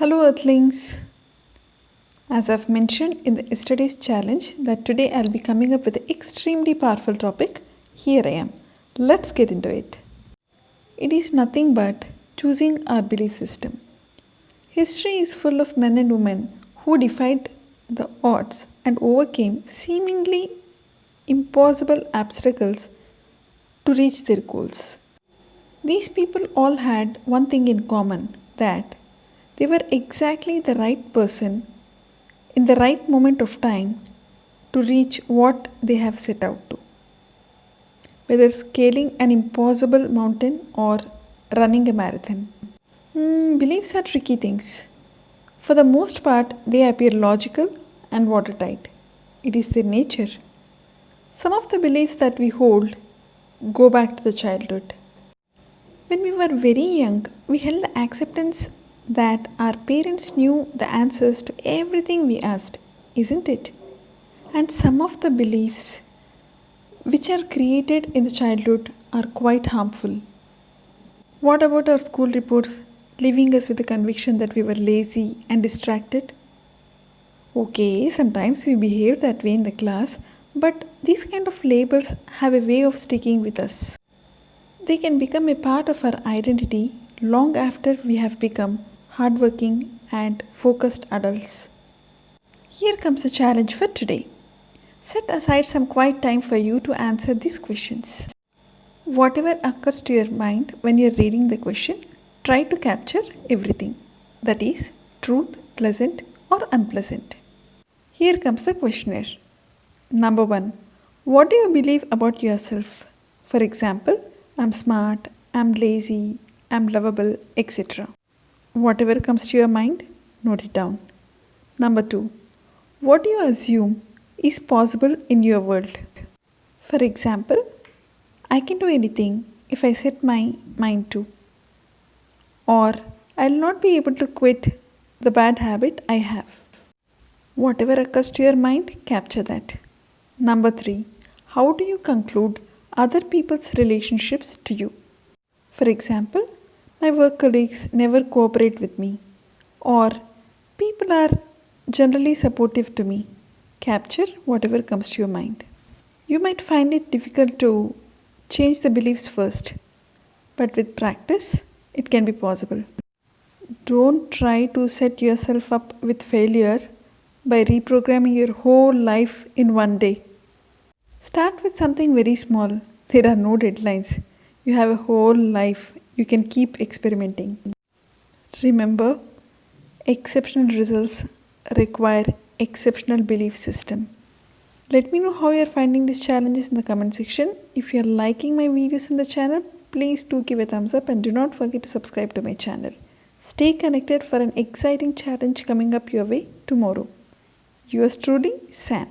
Hello, Earthlings. As I've mentioned in the yesterday's challenge, that today I'll be coming up with an extremely powerful topic. Here I am. Let's get into it. It is nothing but choosing our belief system. History is full of men and women who defied the odds and overcame seemingly impossible obstacles to reach their goals. These people all had one thing in common, that they were exactly the right person in the right moment of time to reach what they have set out to. Whether scaling an impossible mountain or running a marathon. Beliefs are tricky things. For the most part, they appear logical and watertight. It is their nature. Some of the beliefs that we hold go back to the childhood. When we were very young, we held the acceptance that our parents knew the answers to everything we asked, isn't it? And some of the beliefs which are created in the childhood are quite harmful. What about our school reports leaving us with the conviction that we were lazy and distracted? Okay, sometimes we behave that way in the class, but these kind of labels have a way of sticking with us. They can become a part of our identity long after we have become hardworking and focused adults. Here comes a challenge for today. Set aside some quiet time for you to answer these questions. Whatever occurs to your mind when you're reading the question, try to capture everything. That is, truth, pleasant, or unpleasant. Here comes the questionnaire. Number 1. What do you believe about yourself? For example, I'm smart, I'm lazy, I'm lovable, etc. Whatever comes to your mind, note it down. Number 2. What do you assume is possible in your world? For example, I can do anything if I set my mind to. Or I'll not be able to quit the bad habit I have. Whatever occurs to your mind, capture that. Number 3. How do you conclude other people's relationships to you? For example, my work colleagues never cooperate with me, or people are generally supportive to me. Capture whatever comes to your mind. You might find it difficult to change the beliefs first, but with practice, it can be possible. Don't try to set yourself up with failure by reprogramming your whole life in one day. Start with something very small. There are no deadlines. You have a whole life. You can keep experimenting. Remember, exceptional results require exceptional belief system. Let me know how you are finding these challenges in the comment section. If you are liking my videos in the channel, please do give a thumbs up and do not forget to subscribe to my channel. Stay connected for an exciting challenge coming up your way tomorrow. Yours truly, San.